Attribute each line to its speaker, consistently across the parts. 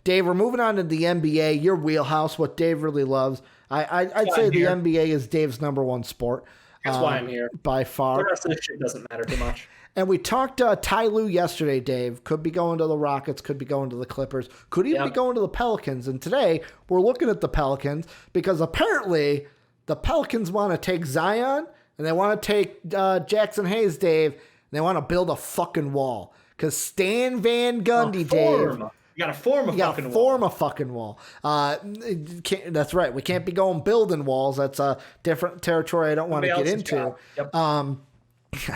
Speaker 1: Dave, we're moving on to the NBA, your wheelhouse, what Dave really loves. I'd say the NBA is Dave's number one sport.
Speaker 2: That's why I'm here.
Speaker 1: By far.
Speaker 2: The rest of this shit doesn't matter too much.
Speaker 1: And we talked Ty Lue yesterday, Dave. Could be going to the Rockets, could be going to the Clippers, could even be going to the Pelicans. And today, we're looking at the Pelicans because apparently the Pelicans want to take Zion and they want to take Jackson Hayes, Dave, and they want to build a fucking wall. Because Stan Van Gundy, Dave...
Speaker 2: You got to form a fucking wall.
Speaker 1: That's right. We can't be going building walls. That's a different territory I don't want to get into.
Speaker 2: Yep.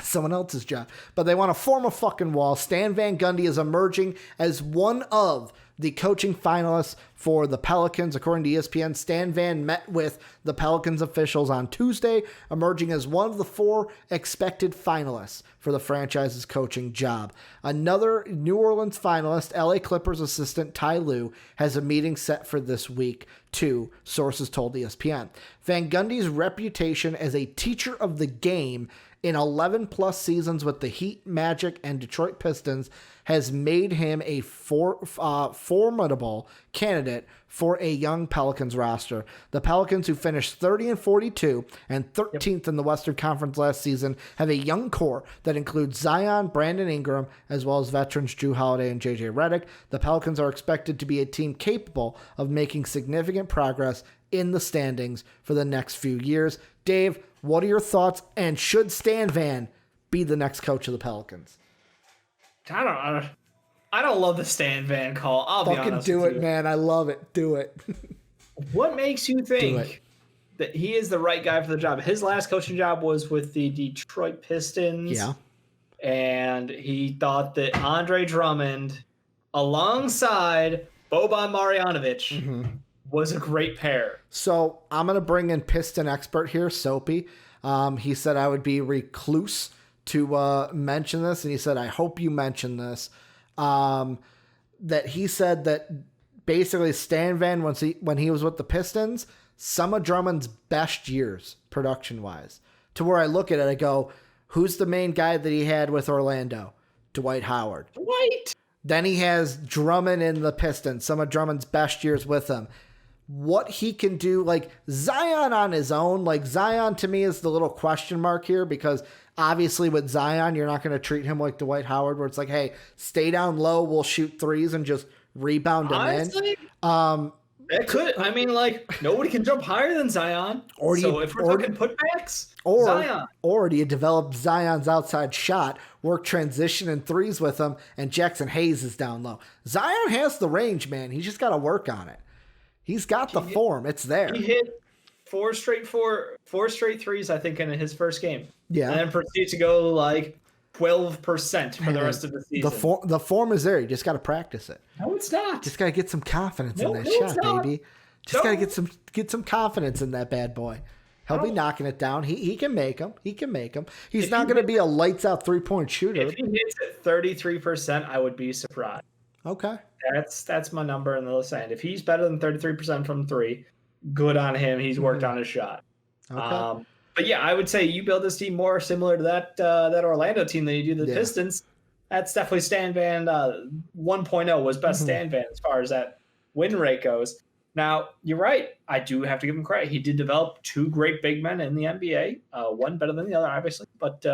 Speaker 1: Someone else's job. But they want to form a fucking wall. Stan Van Gundy is emerging as one of the coaching finalists for the Pelicans. According to ESPN, Stan Van met with the Pelicans officials on Tuesday, emerging as one of the 4 expected finalists for the franchise's coaching job. Another New Orleans finalist, LA Clippers assistant Ty Lue, has a meeting set for this week, too, sources told ESPN. Van Gundy's reputation as a teacher of the game in 11-plus seasons with the Heat, Magic, and Detroit Pistons has made him a formidable candidate for a young Pelicans roster. The Pelicans, who finished 30-42 and 13th in the Western Conference last season, have a young core that includes Zion, Brandon Ingram, as well as veterans Jrue Holiday and JJ Redick. The Pelicans are expected to be a team capable of making significant progress in the standings for the next few years. Dave, what are your thoughts? And should Stan Van be the next coach of the Pelicans?
Speaker 2: I don't love the Stan Van call. I'll be honest.
Speaker 1: Fucking do it, man. I love it. Do it.
Speaker 2: What makes you think that he is the right guy for the job? His last coaching job was with the Detroit Pistons.
Speaker 1: Yeah.
Speaker 2: And he thought that Andre Drummond, alongside Boban Marjanovic, was a great pair.
Speaker 1: So I'm going to bring in Piston expert here, Soapy. He said I would be recluse to mention this, and he said, I hope you mention this. That he said that basically Stan Van, when he was with the Pistons, some of Drummond's best years, production-wise. To where I look at it, I go, who's the main guy that he had with Orlando? Dwight Howard.
Speaker 2: Dwight!
Speaker 1: Then he has Drummond in the Pistons, some of Drummond's best years with him. What he can do, like Zion on his own, like Zion to me is the little question mark here, because obviously with Zion, you're not going to treat him like Dwight Howard, where it's like, hey, stay down low, we'll shoot threes and just rebound him in.
Speaker 2: That could, I mean, like, nobody can jump higher than Zion. If we're talking putbacks, Zion.
Speaker 1: Or do you develop Zion's outside shot, work transition and threes with him, and Jackson Hayes is down low. Zion has the range, man. He's just got to work on it. He's got the form. It's there.
Speaker 2: He hit four straight threes, I think, in his first game.
Speaker 1: Yeah.
Speaker 2: And then proceeds to go like 12% for the rest of the season.
Speaker 1: The form is there. You just got to practice it.
Speaker 2: No, it's not.
Speaker 1: Just got to get some confidence in that shot, baby. Just got to get some confidence in that bad boy. He'll be knocking it down. He can make them. He can make them. He's not going to be a lights out 3-point shooter.
Speaker 2: If he hits at 33%, I would be surprised.
Speaker 1: Okay.
Speaker 2: That's my number in the sand. If he's better than 33% from 3, good on him. He's worked on his shot.
Speaker 1: Okay.
Speaker 2: But yeah, I would say you build this team more similar to that Orlando team than you do the Pistons. That's definitely Stan Van 1.0 was best Stan Van as far as that win rate goes. Now, you're right. I do have to give him credit. He did develop 2 great big men in the NBA, one better than the other, obviously. But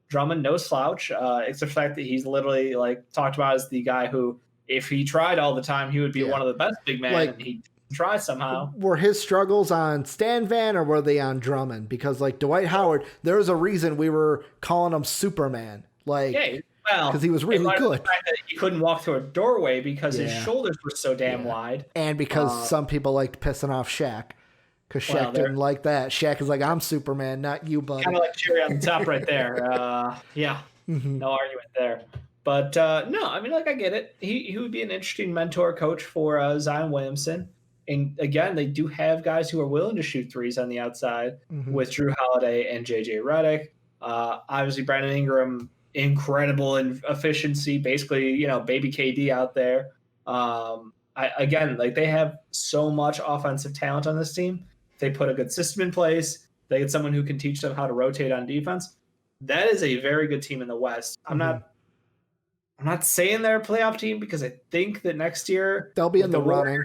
Speaker 2: Drummond, no slouch. It's the fact that he's literally like talked about as the guy who, if he tried all the time, he would be one of the best big men, and he tried somehow.
Speaker 1: Were his struggles on Stan Van or were they on Drummond? Because like Dwight Howard, there was a reason we were calling him Superman. Like, because he was really good.
Speaker 2: The fact that he couldn't walk through a doorway because his shoulders were so damn wide.
Speaker 1: And because some people liked pissing off Shaq. Because Shaq didn't like that. Shaq is like, I'm Superman, not you, buddy.
Speaker 2: Kind of like cherry on the top right there. No argument there. But no, I mean, like, I get it. He would be an interesting mentor coach for Zion Williamson. And again, they do have guys who are willing to shoot threes on the outside with Jrue Holiday and JJ Redick. Obviously, Brandon Ingram, incredible in efficiency, basically, baby KD out there. They have so much offensive talent on this team. They put a good system in place. They get someone who can teach them how to rotate on defense. That is a very good team in the West. I'm I'm not saying they're a playoff team because I think that next year
Speaker 1: they'll be in the running.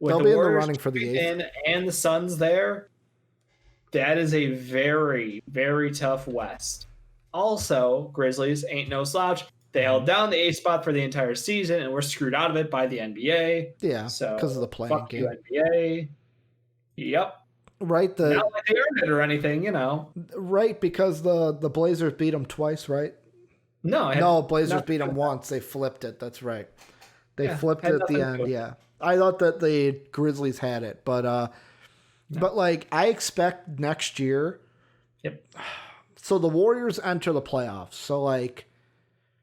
Speaker 2: They'll be in the running for the 8th. And the Suns there, that is a very, very tough West. Also, Grizzlies ain't no slouch. They held down the 8th spot for the entire season, and we're screwed out of it by the NBA.
Speaker 1: Yeah,
Speaker 2: so
Speaker 1: because of the playing game.
Speaker 2: Fuck you, NBA. Yep.
Speaker 1: Right.
Speaker 2: Not like they earned it or anything, you know.
Speaker 1: Right, because the Blazers beat them twice, right?
Speaker 2: No,
Speaker 1: Blazers beat them once. They flipped it. That's right. They flipped it at the end. Yeah, I thought that the Grizzlies had it, but like I expect next year.
Speaker 2: Yep.
Speaker 1: So the Warriors enter the playoffs. So like,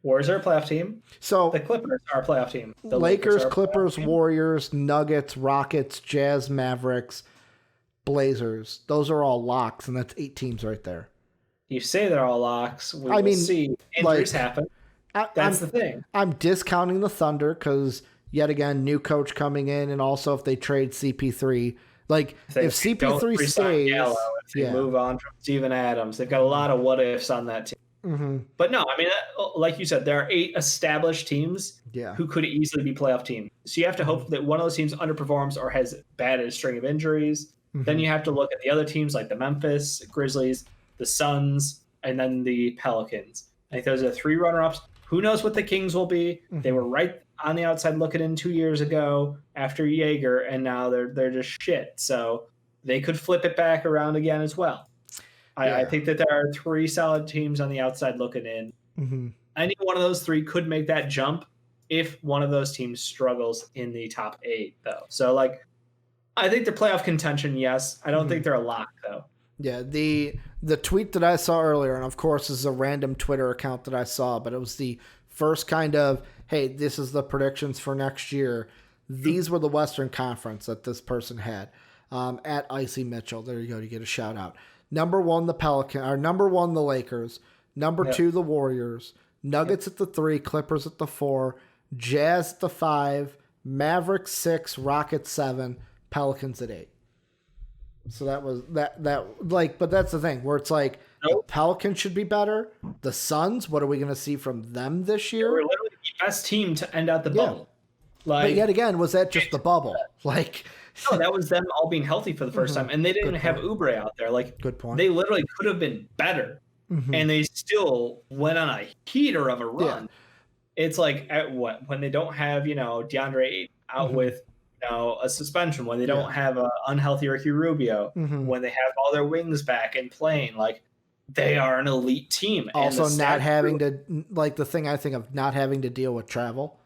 Speaker 2: Warriors are a playoff team.
Speaker 1: So
Speaker 2: the Clippers are a playoff team. The
Speaker 1: Lakers, Clippers, Warriors, Nuggets, Rockets, Jazz, Mavericks, Blazers. Those are all locks, and that's 8 teams right there.
Speaker 2: You say they're all locks. We'll see. Injuries happen. That's the thing.
Speaker 1: I'm discounting the Thunder because, yet again, new coach coming in, and also if they trade CP3. Like, if CP3 stays...
Speaker 2: Gallo, if they move on from Steven Adams. They've got a lot of what-ifs on that team.
Speaker 1: Mm-hmm.
Speaker 2: But no, I mean, like you said, there are 8 established teams who could easily be playoff teams. So you have to hope that one of those teams underperforms or has bad a string of injuries. Mm-hmm. Then you have to look at the other teams like the Memphis Grizzlies, the Suns, and then the Pelicans. I think those are 3 runner-ups. Who knows what the Kings will be? Mm-hmm. They were right on the outside looking in 2 years ago after Jaeger, and now they're just shit. So they could flip it back around again as well. I think that there are 3 solid teams on the outside looking in.
Speaker 1: Mm-hmm.
Speaker 2: Any one of those 3 could make that jump if one of those teams struggles in the top 8, though. So, like, I think they're playoff contention, yes. I don't think they're a lock, though.
Speaker 1: Yeah, the tweet that I saw earlier, and of course this is a random Twitter account that I saw, but it was the first kind of, hey, this is the predictions for next year. These were the Western Conference that this person had. At Icy Mitchell. There you go, you get a shout out. Number 1, the Pelicans, or number 1, the Lakers. Number 2, the Warriors. Nuggets at the 3, Clippers at the 4, Jazz at the 5, Mavericks 6, Rockets 7, Pelicans at 8. So that was that like, but that's the thing where it's like the Pelicans should be better. The Suns, what are we going to see from them this year?
Speaker 2: We're literally the best team to end out the bubble. Like,
Speaker 1: but yet again, was that just the bubble? Like,
Speaker 2: no, that was them all being healthy for the first time, and they didn't have Oubre out there. Like,
Speaker 1: good point.
Speaker 2: They literally could have been better, and they still went on a heater of a run. Yeah. It's like when they don't have DeAndre out with a suspension, when they don't have an unhealthy Ricky Rubio, when they have all their wings back and playing, like they are an elite team.
Speaker 1: Also, not having to, like, the thing I think of, not having to deal with travel.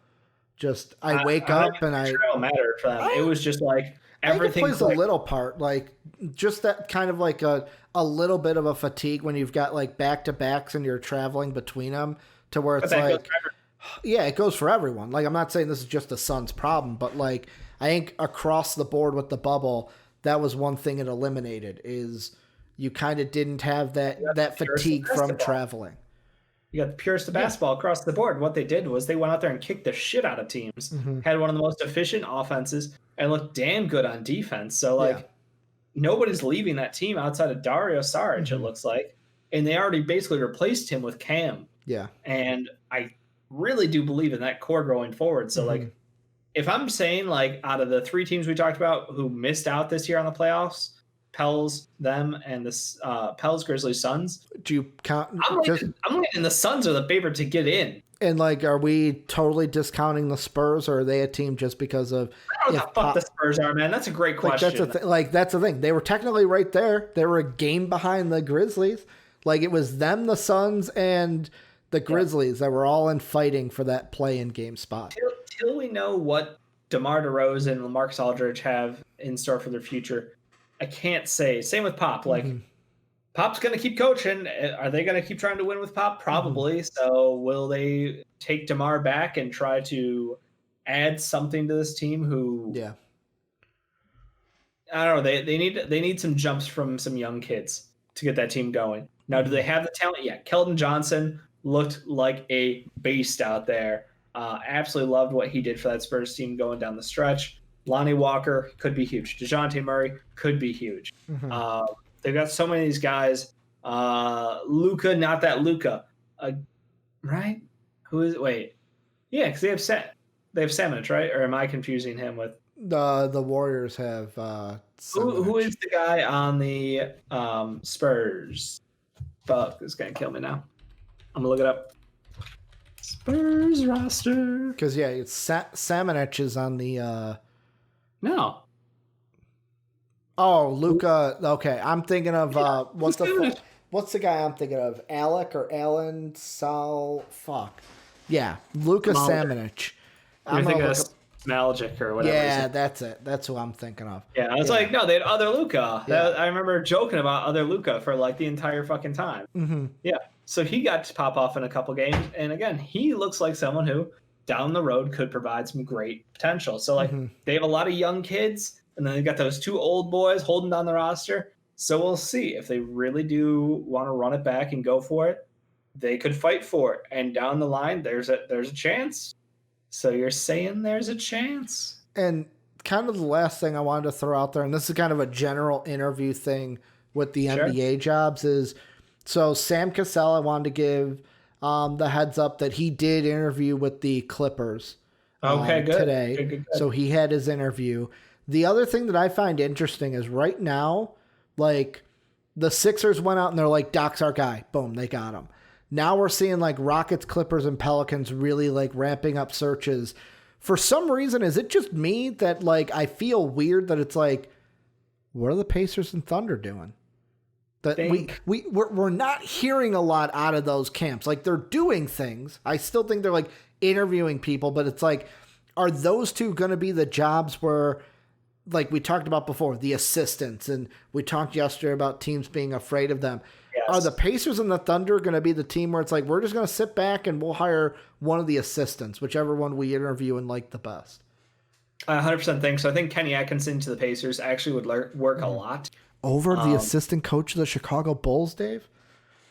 Speaker 1: Just I wake up and
Speaker 2: travel mattered for them. It was just like everything
Speaker 1: plays a little part, like just that kind of like a little bit of a fatigue when you've got like back to backs and you're traveling between them, to where it's like, yeah, it goes for everyone. Like, I'm not saying this is just the Suns' problem, but like I think across the board with the bubble, that was one thing it eliminated, is you kind of didn't have that fatigue from traveling.
Speaker 2: You got the purest of basketball across the board. What they did was they went out there and kicked the shit out of teams, had one of the most efficient offenses, and looked damn good on defense. So, like, nobody's leaving that team outside of Dario Saric, it looks like. And they already basically replaced him with Cam.
Speaker 1: Yeah. And
Speaker 2: I really do believe in that core going forward. So, like, if I'm saying, like, out of the 3 teams we talked about who missed out this year on the playoffs, Pels, them, and the Pels, Grizzlies, Suns.
Speaker 1: Do you count?
Speaker 2: I'm thinking the Suns are the favorite to get in.
Speaker 1: And like, are we totally discounting the Spurs, or are they a team just because of?
Speaker 2: I don't know what the fuck the Spurs are, man. That's a great question.
Speaker 1: That's the thing. They were technically right there. They were a game behind the Grizzlies. Like, it was them, the Suns, and the Grizzlies that were all in fighting for that play-in game spot.
Speaker 2: Till we know what DeMar DeRozan and LaMarcus Aldridge have in store for their future, I can't say. Same with Pop. Like, Pop's going to keep coaching. Are they going to keep trying to win with Pop? Probably. So will they take DeMar back and try to add something to this team who...
Speaker 1: Yeah.
Speaker 2: I don't know. They need some jumps from some young kids to get that team going. Now, do they have the talent? Yeah. Keldon Johnson looked like a beast out there. Absolutely loved what he did for that Spurs team going down the stretch. Lonnie Walker could be huge. DeJounte Murray could be huge. They've got so many of these guys. Luka, not that Luka. Right? Who is it? Wait. Yeah, because they have Samanich, right? Or am I confusing him with
Speaker 1: The Warriors have
Speaker 2: who is the guy on the Spurs? Fuck, this is gonna kill me now. I'm gonna look it up. Spurs roster.
Speaker 1: Because yeah, it's Samanich is on the.
Speaker 2: No.
Speaker 1: Oh, Luka. Okay, I'm thinking of what's the guy I'm thinking of? Alec or Alan Sal? Fuck. Yeah, Luka Samanich.
Speaker 2: I'm thinking of Smaljic or whatever.
Speaker 1: Yeah, that's it. That's who I'm thinking of.
Speaker 2: Yeah, I was like, no, they had other Luka. Yeah. I remember joking about other Luka for like the entire fucking time.
Speaker 1: Mm-hmm.
Speaker 2: Yeah, so he got to pop off in a couple games, and again, he looks like someone who down the road could provide some great potential. So like, they have a lot of young kids, and then they've got those two old boys holding down the roster. So we'll see if they really do want to run it back and go for it. They could fight for it, and down the line, there's a chance. So you're saying there's a chance?
Speaker 1: And kind of the last thing I wanted to throw out there, and this is kind of a general interview thing with the NBA jobs, is so Sam Cassell, I wanted to give the heads up that he did interview with the Clippers today. Good. So he had his interview. The other thing that I find interesting is right now, like the Sixers went out and they're like, Doc's our guy. Boom, they got him. Now we're seeing like Rockets, Clippers, and Pelicans really like ramping up searches. For some reason, is it just me that like I feel weird that it's like, what are the Pacers and Thunder doing? That we're not hearing a lot out of those camps. Like they're doing things. I still think they're like interviewing people, but it's like, are those two going to be the jobs where, like we talked about before, the assistants, and we talked yesterday about teams being afraid of them. Yes. Are the Pacers and the Thunder going to be the team where it's like, we're just going to sit back and we'll hire one of the assistants, whichever one we interview and like the best?
Speaker 2: I 100% think so. I think Kenny Atkinson to the Pacers actually would work a lot.
Speaker 1: Over the assistant coach of the Chicago Bulls, Dave?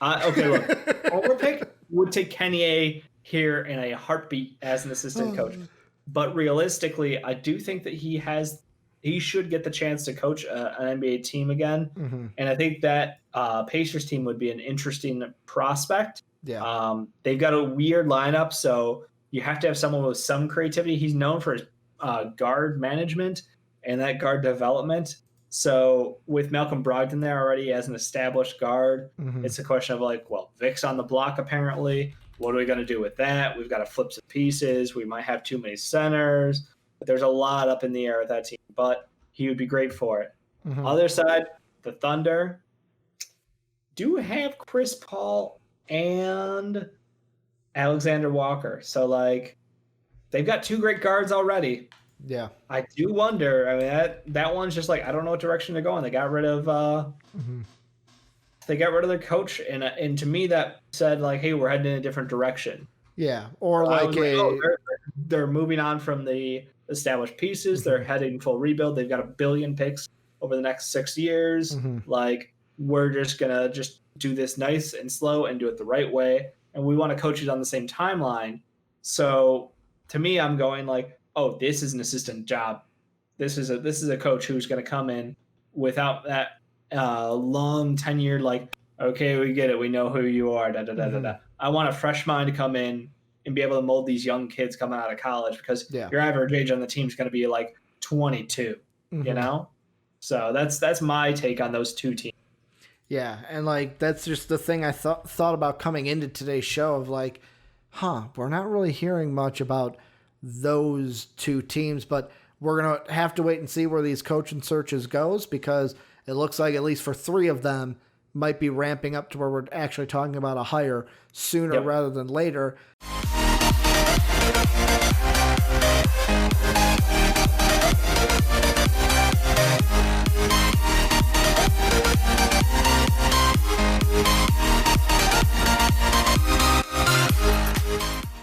Speaker 2: Okay, look. Overpick would take Kenny A here in a heartbeat as an assistant coach. But realistically, I do think that he should get the chance to coach an NBA team again. Mm-hmm. And I think that Pacers team would be an interesting prospect. Yeah. They've got a weird lineup, so you have to have someone with some creativity. He's known for his guard management and that guard development. So with Malcolm Brogdon there already as an established guard, it's a question of like, well, Vic's on the block apparently. What are we going to do with that? We've got to flip some pieces. We might have too many centers. But there's a lot up in the air with that team. But he would be great for it. Mm-hmm. Other side, the Thunder do have Chris Paul and Alexander Walker. So, like, they've got two great guards already.
Speaker 1: Yeah.
Speaker 2: I do wonder. I mean, that one's just like, I don't know what direction to go in. They got rid of they got rid of their coach. And to me, that said, like, hey, we're heading in a different direction.
Speaker 1: Yeah. Or like
Speaker 2: they're moving on from the established pieces. They're heading full rebuild. They've got 1 billion picks over the next 6 years. Like, we're just going to just do this nice and slow and do it the right way. And we want to coach it on the same timeline. So to me, I'm going like, oh, this is an assistant job. This is a coach who's going to come in without that long tenured, like, okay, we get it. We know who you are. I want a fresh mind to come in and be able to mold these young kids coming out of college, because your average age on the team is going to be like 22, you know? So that's my take on those two teams.
Speaker 1: Yeah. And like, that's just the thing I thought about coming into today's show of like, we're not really hearing much about those two teams, but we're going to have to wait and see where these coaching searches goes, because it looks like at least for 3 of them might be ramping up to where we're actually talking about a hire sooner rather than later.